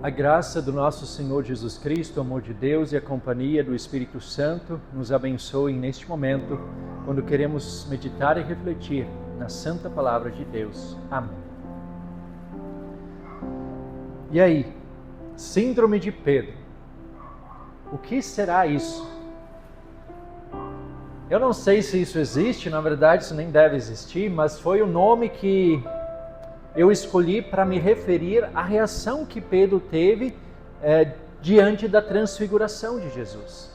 A graça do nosso Senhor Jesus Cristo, o amor de Deus e a companhia do Espírito Santo nos abençoem neste momento, quando queremos meditar e refletir na Santa Palavra de Deus. Amém. E aí, Síndrome de Pedro. O que será isso? Eu não sei se isso existe, na verdade isso nem deve existir, mas foi o nome que eu escolhi para me referir à reação que Pedro teve diante da transfiguração de Jesus.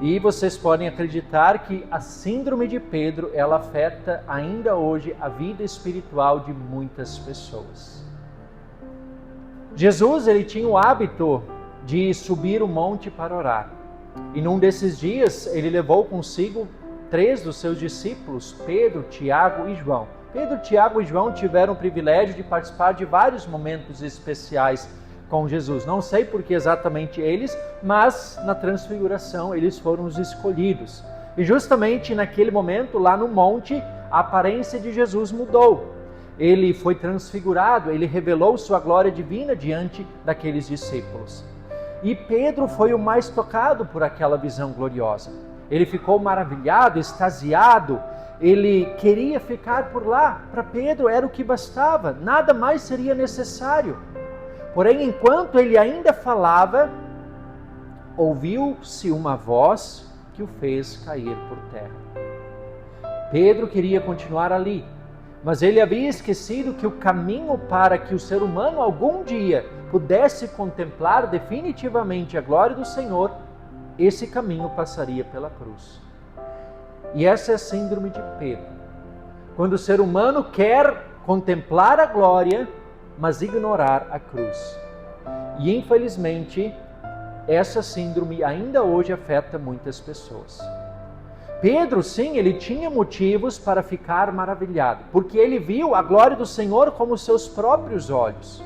E vocês podem acreditar que a síndrome de Pedro, ela afeta ainda hoje a vida espiritual de muitas pessoas. Jesus, ele tinha o hábito de subir o monte para orar. E num desses dias, ele levou consigo 3 dos seus discípulos, Pedro, Tiago e João. Pedro, Tiago e João tiveram o privilégio de participar de vários momentos especiais com Jesus. Não sei por que exatamente eles, mas na transfiguração eles foram os escolhidos. E justamente naquele momento, lá no monte, a aparência de Jesus mudou. Ele foi transfigurado, ele revelou sua glória divina diante daqueles discípulos. E Pedro foi o mais tocado por aquela visão gloriosa. Ele ficou maravilhado, extasiado, ele queria ficar por lá. Para Pedro era o que bastava, nada mais seria necessário. Porém, enquanto ele ainda falava, ouviu-se uma voz que o fez cair por terra. Pedro queria continuar ali, mas ele havia esquecido que o caminho para que o ser humano algum dia pudesse contemplar definitivamente a glória do Senhor, esse caminho passaria pela cruz. E essa é a síndrome de Pedro. Quando o ser humano quer contemplar a glória, mas ignorar a cruz. E infelizmente, essa síndrome ainda hoje afeta muitas pessoas. Pedro, sim, ele tinha motivos para ficar maravilhado, porque ele viu a glória do Senhor com os seus próprios olhos.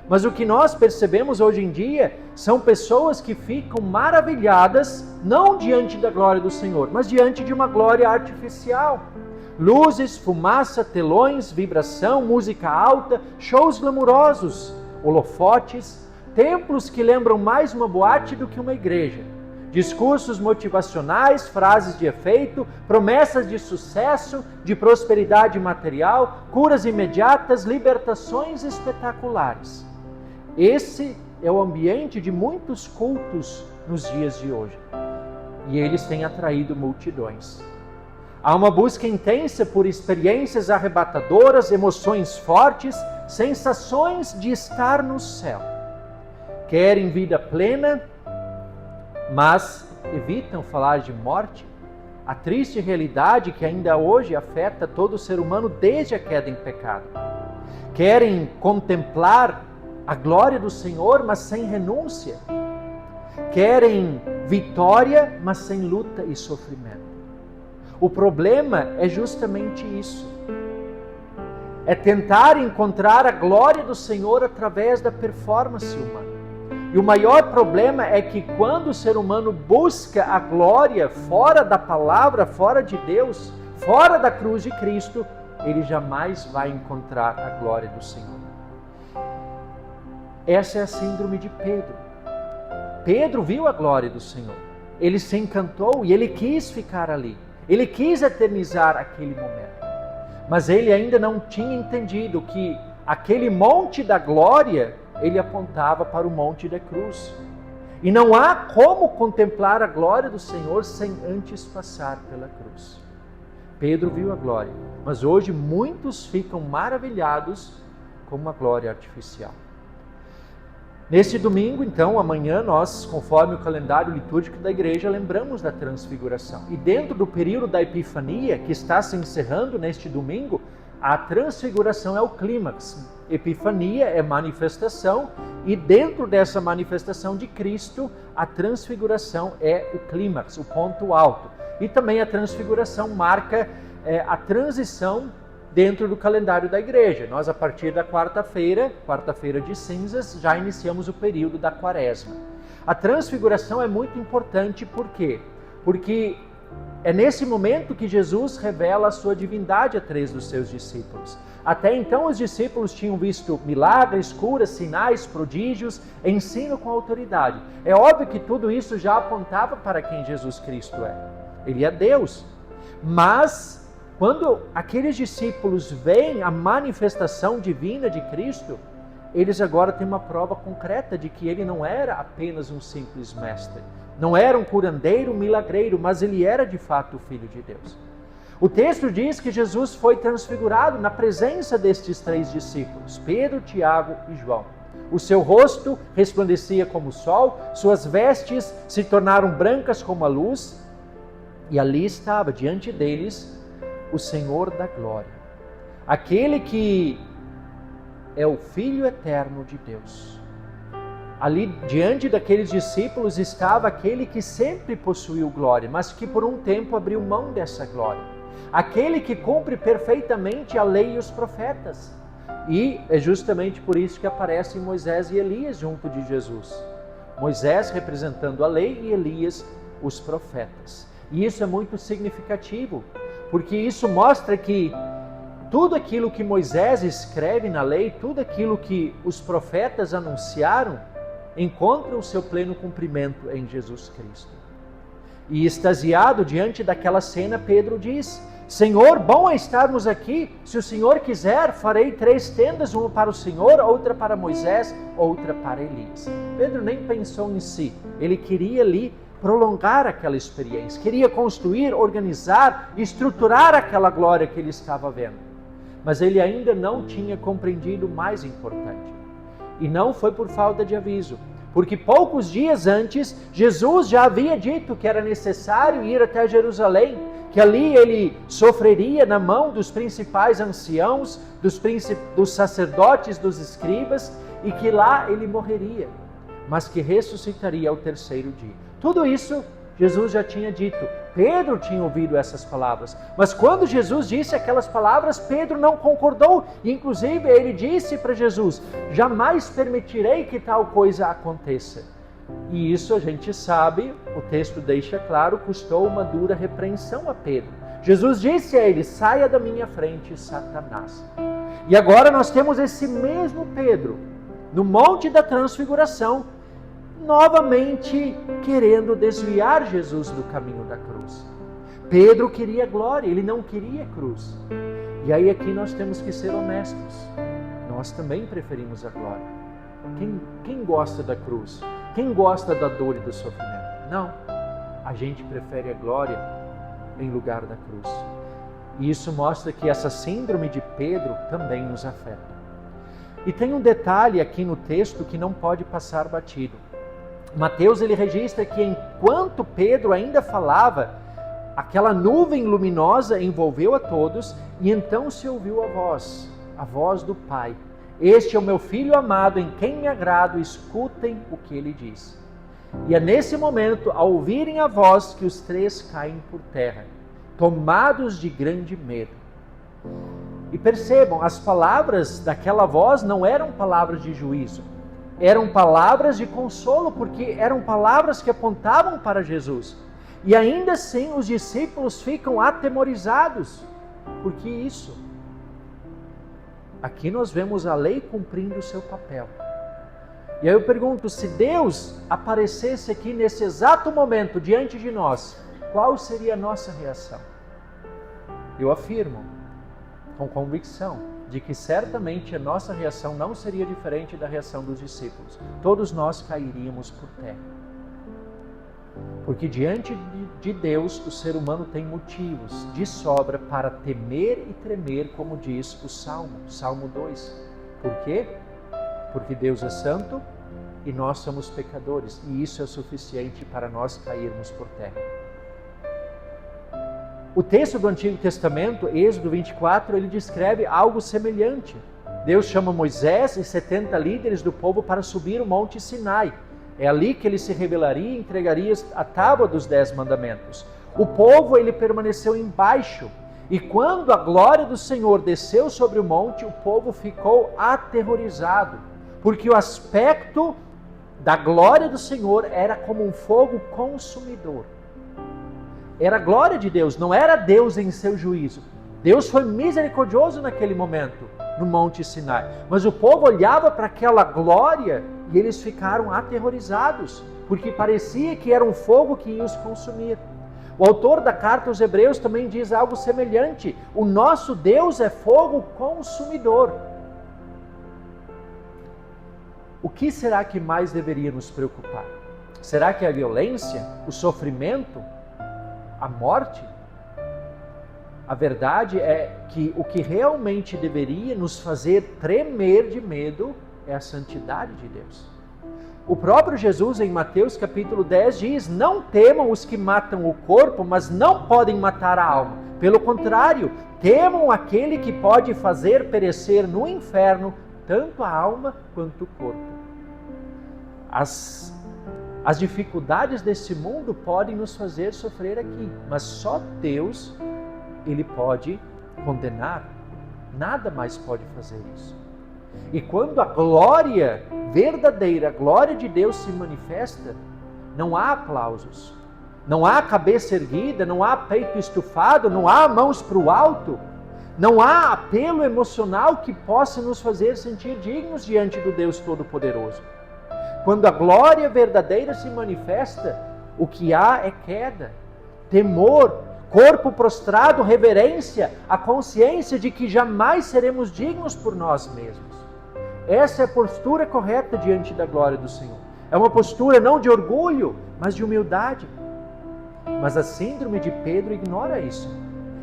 Mas o que nós percebemos hoje em dia são pessoas que ficam maravilhadas não diante da glória do Senhor, mas diante de uma glória artificial. Luzes, fumaça, telões, vibração, música alta, shows glamurosos, holofotes, templos que lembram mais uma boate do que uma igreja. Discursos motivacionais, frases de efeito, promessas de sucesso, de prosperidade material, curas imediatas, libertações espetaculares. Esse é o ambiente de muitos cultos nos dias de hoje. E eles têm atraído multidões. Há uma busca intensa por experiências arrebatadoras, emoções fortes, sensações de estar no céu. Querem vida plena, mas evitam falar de morte, a triste realidade que ainda hoje afeta todo ser humano desde a queda em pecado. Querem contemplar a glória do Senhor, mas sem renúncia. Querem vitória, mas sem luta e sofrimento. O problema é justamente isso. É tentar encontrar a glória do Senhor através da performance humana. E o maior problema é que quando o ser humano busca a glória fora da palavra, fora de Deus, fora da cruz de Cristo, ele jamais vai encontrar a glória do Senhor. Essa é a síndrome de Pedro. Pedro viu a glória do Senhor. Ele se encantou e ele quis ficar ali. Ele quis eternizar aquele momento. Mas ele ainda não tinha entendido que aquele monte da glória, ele apontava para o monte da cruz. E não há como contemplar a glória do Senhor sem antes passar pela cruz. Pedro viu a glória, mas hoje muitos ficam maravilhados com uma glória artificial. Neste domingo, então, amanhã, nós, conforme o calendário litúrgico da igreja, lembramos da transfiguração. E dentro do período da Epifania, que está se encerrando neste domingo, a transfiguração é o clímax. Epifania é manifestação e dentro dessa manifestação de Cristo, a transfiguração é o clímax, o ponto alto. E também a transfiguração marca a transição dentro do calendário da igreja. Nós, a partir da quarta-feira de cinzas, já iniciamos o período da quaresma. A transfiguração é muito importante, por quê? Porque é nesse momento que Jesus revela a sua divindade a 3 dos seus discípulos. Até então os discípulos tinham visto milagres, curas, sinais, prodígios, ensino com autoridade. É óbvio que tudo isso já apontava para quem Jesus Cristo é. Ele é Deus. Mas quando aqueles discípulos veem a manifestação divina de Cristo, eles agora têm uma prova concreta de que ele não era apenas um simples mestre. Não era um curandeiro, um milagreiro, mas ele era de fato o Filho de Deus. O texto diz que Jesus foi transfigurado na presença destes 3 discípulos, Pedro, Tiago e João. O seu rosto resplandecia como o sol, suas vestes se tornaram brancas como a luz, e ali estava diante deles o Senhor da glória, aquele que é o Filho eterno de Deus. Ali diante daqueles discípulos estava aquele que sempre possuiu glória, mas que por um tempo abriu mão dessa glória. Aquele que cumpre perfeitamente a lei e os profetas. E é justamente por isso que aparecem Moisés e Elias junto de Jesus. Moisés representando a lei e Elias os profetas. E isso é muito significativo, porque isso mostra que tudo aquilo que Moisés escreve na lei, tudo aquilo que os profetas anunciaram, encontra o seu pleno cumprimento em Jesus Cristo. E extasiado diante daquela cena, Pedro diz: Senhor, bom é estarmos aqui. Se o Senhor quiser, farei 3 tendas, uma para o Senhor, outra para Moisés, outra para Elias. Pedro nem pensou em si, ele queria ali prolongar aquela experiência, queria construir, organizar, estruturar aquela glória que ele estava vendo. Mas ele ainda não tinha compreendido o mais importante. E não foi por falta de aviso, porque poucos dias antes, Jesus já havia dito que era necessário ir até Jerusalém, que ali ele sofreria na mão dos principais anciãos, dos sacerdotes, dos escribas, e que lá ele morreria, mas que ressuscitaria ao 3º dia. Tudo isso Jesus já tinha dito. Pedro tinha ouvido essas palavras, mas quando Jesus disse aquelas palavras, Pedro não concordou. Inclusive ele disse para Jesus: jamais permitirei que tal coisa aconteça. E isso a gente sabe, o texto deixa claro, custou uma dura repreensão a Pedro. Jesus disse a ele: saia da minha frente, Satanás. E agora nós temos esse mesmo Pedro, no Monte da Transfiguração, novamente querendo desviar Jesus do caminho da cruz. Pedro queria glória, ele não queria cruz. E aí aqui nós temos que ser honestos. Nós também preferimos a glória. Quem gosta da cruz? Quem gosta da dor e do sofrimento? Não. A gente prefere a glória em lugar da cruz. E isso mostra que essa síndrome de Pedro também nos afeta. E tem um detalhe aqui no texto que não pode passar batido. Mateus ele registra que enquanto Pedro ainda falava, aquela nuvem luminosa envolveu a todos e então se ouviu a voz do Pai. Este é o meu Filho amado, em quem me agrado, escutem o que ele diz. E é nesse momento, ao ouvirem a voz, que os 3 caem por terra, tomados de grande medo. E percebam, as palavras daquela voz não eram palavras de juízo, eram palavras de consolo, porque eram palavras que apontavam para Jesus. E ainda assim os discípulos ficam atemorizados. Por que isso? Aqui nós vemos a lei cumprindo o seu papel. E aí eu pergunto, se Deus aparecesse aqui nesse exato momento diante de nós, qual seria a nossa reação? Eu afirmo, com convicção, de que certamente a nossa reação não seria diferente da reação dos discípulos. Todos nós cairíamos por terra. Porque diante de Deus, o ser humano tem motivos de sobra para temer e tremer, como diz o Salmo 2. Por quê? Porque Deus é santo e nós somos pecadores, e isso é suficiente para nós cairmos por terra. O texto do Antigo Testamento, Êxodo 24, ele descreve algo semelhante. Deus chama Moisés e 70 líderes do povo para subir o Monte Sinai. É ali que ele se revelaria e entregaria a tábua dos 10 mandamentos. O povo ele permaneceu embaixo, e quando a glória do Senhor desceu sobre o monte, o povo ficou aterrorizado, porque o aspecto da glória do Senhor era como um fogo consumidor. Era a glória de Deus, não era Deus em seu juízo. Deus foi misericordioso naquele momento, no Monte Sinai. Mas o povo olhava para aquela glória e eles ficaram aterrorizados, porque parecia que era um fogo que ia os consumir. O autor da carta aos Hebreus também diz algo semelhante: o nosso Deus é fogo consumidor. O que será que mais deveria nos preocupar? Será que a violência, o sofrimento, a morte? A verdade é que o que realmente deveria nos fazer tremer de medo é a santidade de Deus. O próprio Jesus, em Mateus capítulo 10, diz: não temam os que matam o corpo, mas não podem matar a alma. Pelo contrário, temam aquele que pode fazer perecer no inferno tanto a alma quanto o corpo. As dificuldades desse mundo podem nos fazer sofrer aqui, mas só Deus, Ele pode condenar. Nada mais pode fazer isso. E quando a glória verdadeira, a glória de Deus se manifesta, não há aplausos, não há cabeça erguida, não há peito estufado, não há mãos para o alto, não há apelo emocional que possa nos fazer sentir dignos diante do Deus Todo-Poderoso. Quando a glória verdadeira se manifesta, o que há é queda, temor, corpo prostrado, reverência, a consciência de que jamais seremos dignos por nós mesmos. Essa é a postura correta diante da glória do Senhor. É uma postura não de orgulho, mas de humildade. Mas a síndrome de Pedro ignora isso.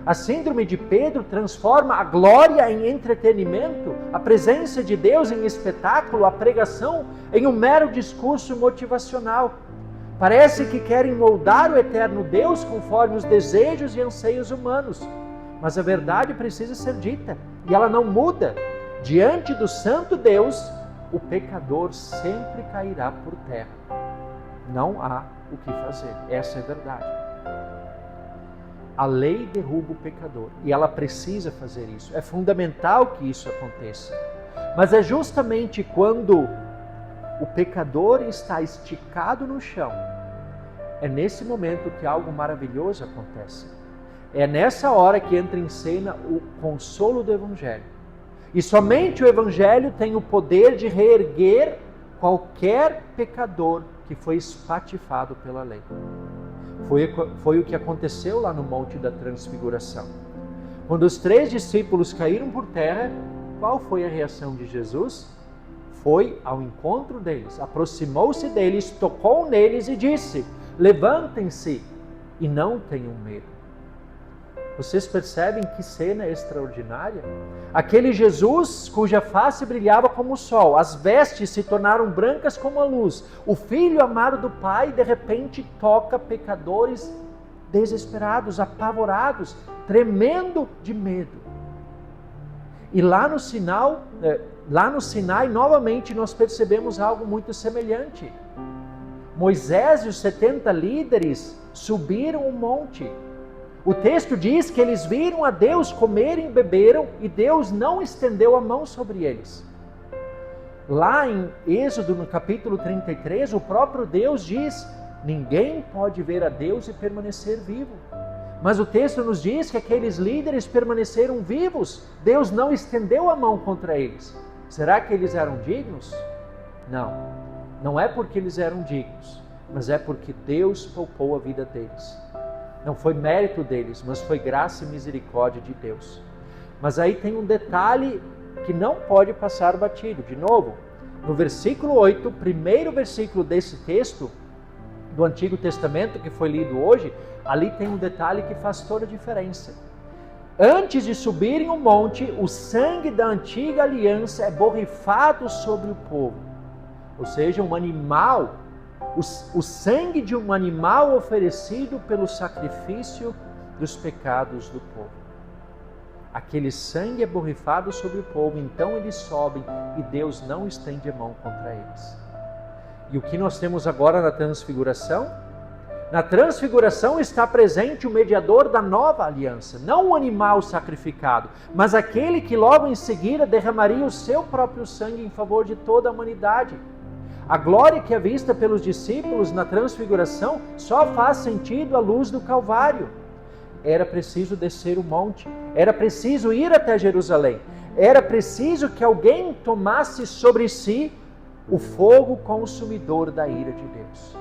A síndrome de Pedro transforma a glória em entretenimento, a presença de Deus em espetáculo, a pregação em um mero discurso motivacional. Parece que querem moldar o eterno Deus conforme os desejos e anseios humanos. Mas a verdade precisa ser dita, e ela não muda. Diante do santo Deus, o pecador sempre cairá por terra. Não há o que fazer. Essa é a verdade. A lei derruba o pecador e ela precisa fazer isso. É fundamental que isso aconteça. Mas é justamente quando o pecador está esticado no chão, é nesse momento que algo maravilhoso acontece. É nessa hora que entra em cena o consolo do Evangelho. E somente o Evangelho tem o poder de reerguer qualquer pecador que foi espatifado pela lei. Foi o que aconteceu lá no Monte da Transfiguração. Quando os 3 discípulos caíram por terra, qual foi a reação de Jesus? Foi ao encontro deles, aproximou-se deles, tocou neles e disse: levantem-se e não tenham medo. Vocês percebem que cena extraordinária? Aquele Jesus cuja face brilhava como o sol, as vestes se tornaram brancas como a luz. O Filho amado do Pai, de repente, toca pecadores desesperados, apavorados, tremendo de medo. E lá no Sinai, novamente, nós percebemos algo muito semelhante. Moisés e os 70 líderes subiram o monte. O texto diz que eles viram a Deus comerem e beberam e Deus não estendeu a mão sobre eles. Lá em Êxodo, no capítulo 33, o próprio Deus diz: ninguém pode ver a Deus e permanecer vivo. Mas o texto nos diz que aqueles líderes permaneceram vivos. Deus não estendeu a mão contra eles. Será que eles eram dignos? Não. Não é porque eles eram dignos, mas é porque Deus poupou a vida deles. Não foi mérito deles, mas foi graça e misericórdia de Deus. Mas aí tem um detalhe que não pode passar batido. De novo, no versículo 8, primeiro versículo desse texto, do Antigo Testamento que foi lido hoje, ali tem um detalhe que faz toda a diferença. Antes de subirem o monte, o sangue da antiga aliança é borrifado sobre o povo. Ou seja, um animal, o sangue de um animal oferecido pelo sacrifício dos pecados do povo. Aquele sangue é borrifado sobre o povo, então eles sobem e Deus não estende a mão contra eles. E o que nós temos agora na transfiguração? Na transfiguração está presente o mediador da nova aliança, não o animal sacrificado, mas aquele que logo em seguida derramaria o seu próprio sangue em favor de toda a humanidade. A glória que é vista pelos discípulos na transfiguração só faz sentido à luz do Calvário. Era preciso descer o monte, era preciso ir até Jerusalém, era preciso que alguém tomasse sobre si o fogo consumidor da ira de Deus.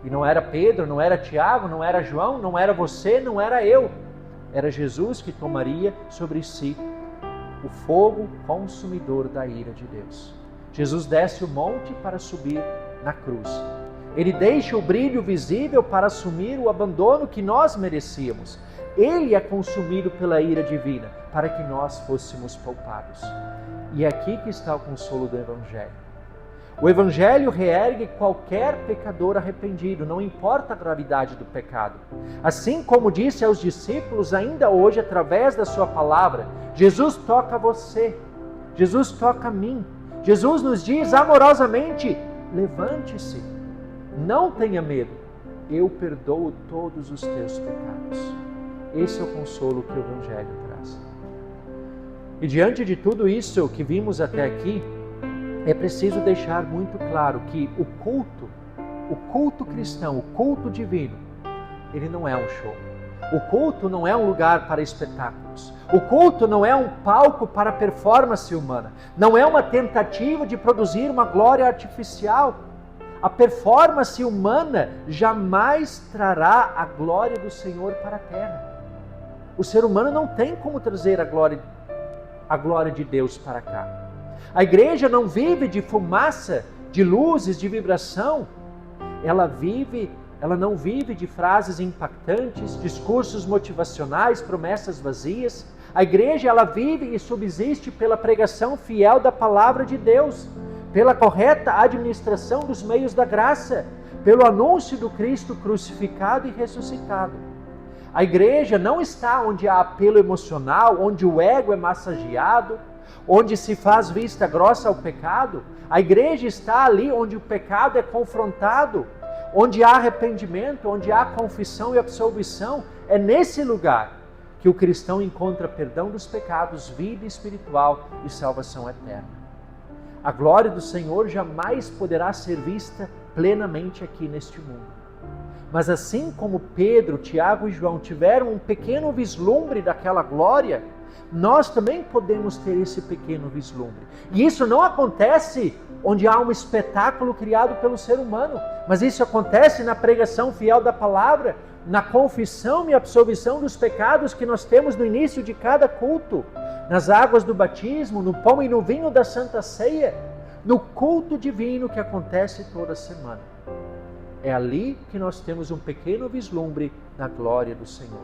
E não era Pedro, não era Tiago, não era João, não era você, não era eu. Era Jesus que tomaria sobre si o fogo consumidor da ira de Deus. Jesus desce o monte para subir na cruz. Ele deixa o brilho visível para assumir o abandono que nós merecíamos. Ele é consumido pela ira divina para que nós fôssemos poupados. E é aqui que está o consolo do Evangelho. O Evangelho reergue qualquer pecador arrependido, não importa a gravidade do pecado. Assim como disse aos discípulos, ainda hoje, através da sua palavra, Jesus toca você, Jesus toca a mim. Jesus nos diz amorosamente, levante-se, não tenha medo, eu perdoo todos os teus pecados. Esse é o consolo que o Evangelho traz. E diante de tudo isso que vimos até aqui, é preciso deixar muito claro que o culto cristão, o culto divino, ele não é um show. O culto não é um lugar para espetáculos. O culto não é um palco para performance humana. Não é uma tentativa de produzir uma glória artificial. A performance humana jamais trará a glória do Senhor para a terra. O ser humano não tem como trazer a glória de Deus para cá. A igreja não vive de fumaça, de luzes, de vibração. Ela não vive de frases impactantes, discursos motivacionais, promessas vazias. A igreja, ela vive e subsiste pela pregação fiel da palavra de Deus, pela correta administração dos meios da graça, pelo anúncio do Cristo crucificado e ressuscitado. A igreja não está onde há apelo emocional, onde o ego é massageado, onde se faz vista grossa ao pecado. A igreja está ali onde o pecado é confrontado, onde há arrependimento, onde há confissão e absolvição. É nesse lugar que o cristão encontra perdão dos pecados, vida espiritual e salvação eterna. A glória do Senhor jamais poderá ser vista plenamente aqui neste mundo. Mas assim como Pedro, Tiago e João tiveram um pequeno vislumbre daquela glória, nós também podemos ter esse pequeno vislumbre. E isso não acontece onde há um espetáculo criado pelo ser humano, mas isso acontece na pregação fiel da palavra, na confissão e absolvição dos pecados que nós temos no início de cada culto, nas águas do batismo, no pão e no vinho da Santa Ceia, no culto divino que acontece toda semana. É ali que nós temos um pequeno vislumbre da glória do Senhor.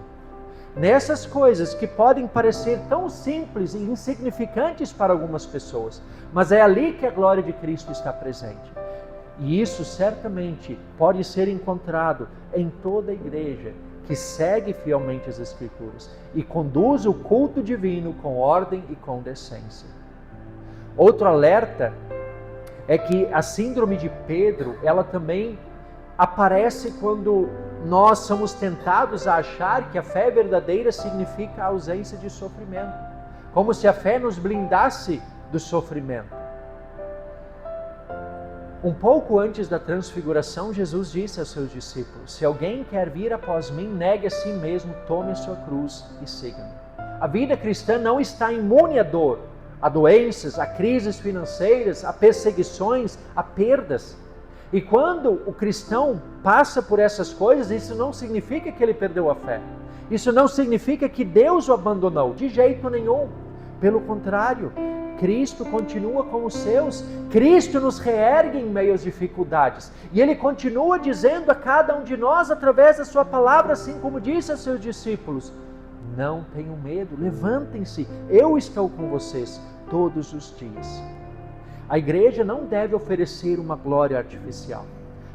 Nessas coisas que podem parecer tão simples e insignificantes para algumas pessoas, mas é ali que a glória de Cristo está presente. E isso certamente pode ser encontrado em toda a igreja que segue fielmente as Escrituras e conduz o culto divino com ordem e com decência. Outro alerta é que a síndrome de Pedro, ela também aparece quando nós somos tentados a achar que a fé verdadeira significa a ausência de sofrimento, como se a fé nos blindasse do sofrimento. Um pouco antes da transfiguração, Jesus disse aos seus discípulos: se alguém quer vir após mim, negue a si mesmo, tome a sua cruz e siga-me. A vida cristã não está imune à dor, a doenças, a crises financeiras, a perseguições, a perdas. E quando o cristão passa por essas coisas, isso não significa que ele perdeu a fé. Isso não significa que Deus o abandonou, de jeito nenhum. Pelo contrário, Cristo continua com os seus. Cristo nos reergue em meio às dificuldades. E Ele continua dizendo a cada um de nós, através da sua palavra, assim como disse aos seus discípulos: não tenham medo, levantem-se, eu estou com vocês todos os dias. A igreja não deve oferecer uma glória artificial.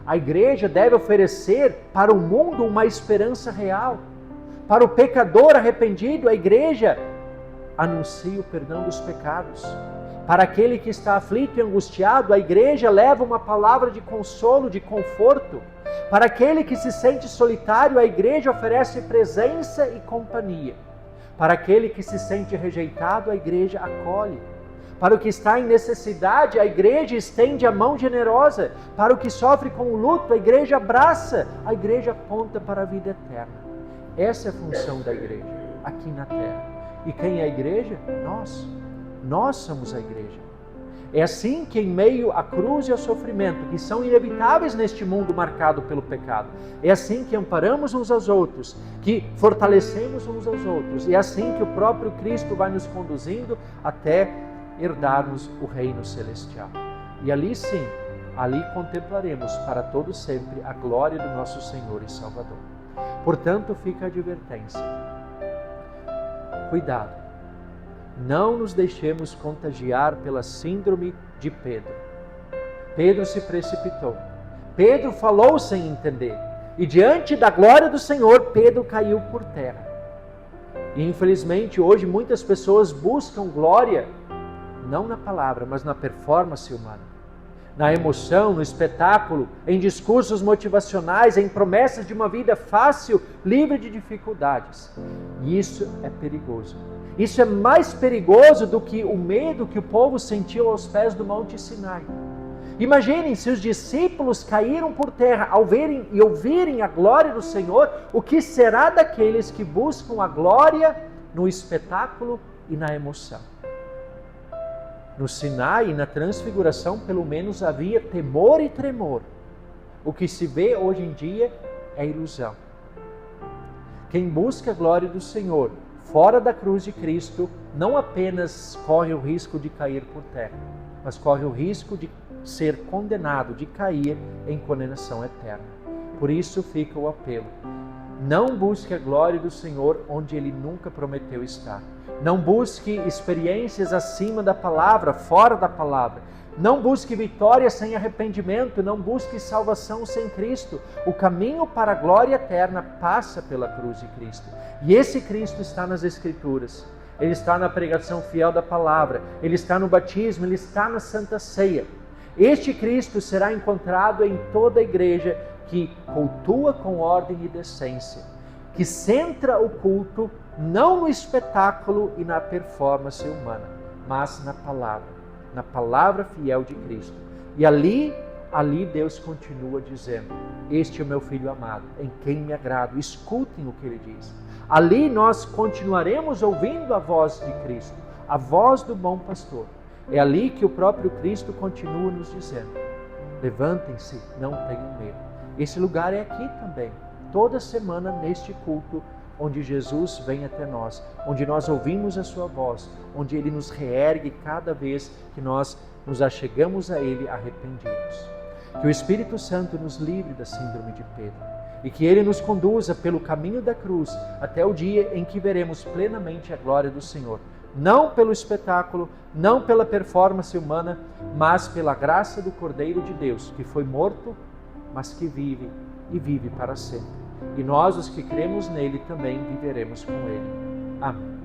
A igreja deve oferecer para o mundo uma esperança real. Para o pecador arrependido, a igreja anuncia o perdão dos pecados. Para aquele que está aflito e angustiado, a igreja leva uma palavra de consolo, de conforto. Para aquele que se sente solitário, a igreja oferece presença e companhia. Para aquele que se sente rejeitado, a igreja acolhe. Para o que está em necessidade, a igreja estende a mão generosa. Para o que sofre com o luto, a igreja abraça. A igreja aponta para a vida eterna. Essa é a função da igreja, aqui na terra. E quem é a igreja? Nós. Nós somos a igreja. É assim que, em meio à cruz e ao sofrimento, que são inevitáveis neste mundo marcado pelo pecado, é assim que amparamos uns aos outros, que fortalecemos uns aos outros, e é assim que o próprio Cristo vai nos conduzindo até herdarmos o reino celestial. E ali sim, ali contemplaremos para todo sempre a glória do nosso Senhor e Salvador. Portanto, fica a advertência. Cuidado. Não nos deixemos contagiar pela síndrome de Pedro. Pedro se precipitou. Pedro falou sem entender. E diante da glória do Senhor, Pedro caiu por terra. E infelizmente hoje muitas pessoas buscam glória, não na palavra, mas na performance humana. Na emoção, no espetáculo, em discursos motivacionais, em promessas de uma vida fácil, livre de dificuldades. E isso é perigoso. Isso é mais perigoso do que o medo que o povo sentiu aos pés do Monte Sinai. Imaginem se os discípulos caíram por terra ao verem e ouvirem a glória do Senhor, o que será daqueles que buscam a glória no espetáculo e na emoção? No Sinai e na Transfiguração, pelo menos, havia temor e tremor. O que se vê hoje em dia é ilusão. Quem busca a glória do Senhor fora da cruz de Cristo não apenas corre o risco de cair por terra, mas corre o risco de ser condenado, de cair em condenação eterna. Por isso fica o apelo. Não busque a glória do Senhor onde Ele nunca prometeu estar. Não busque experiências acima da palavra, fora da palavra. Não busque vitória sem arrependimento. Não busque salvação sem Cristo. O caminho para a glória eterna passa pela cruz de Cristo. E esse Cristo está nas Escrituras. Ele está na pregação fiel da palavra. Ele está no batismo. Ele está na Santa Ceia. Este Cristo será encontrado em toda a igreja que cultua com ordem e decência, que centra o culto não no espetáculo e na performance humana, mas na palavra fiel de Cristo. E ali Deus continua dizendo: este é o meu Filho amado, em quem me agrado, escutem o que Ele diz. Ali nós continuaremos ouvindo a voz de Cristo, a voz do bom pastor. É ali que o próprio Cristo continua nos dizendo: levantem-se, não tenham medo. Esse lugar é aqui também, toda semana neste culto, onde Jesus vem até nós, onde nós ouvimos a sua voz, onde Ele nos reergue cada vez que nós nos achegamos a Ele arrependidos. Que o Espírito Santo nos livre da síndrome de Pedro e que Ele nos conduza pelo caminho da cruz até o dia em que veremos plenamente a glória do Senhor. Não pelo espetáculo, não pela performance humana, mas pela graça do Cordeiro de Deus, que foi morto, mas que vive e vive para sempre. E nós, os que cremos nele, também viveremos com ele. Amém.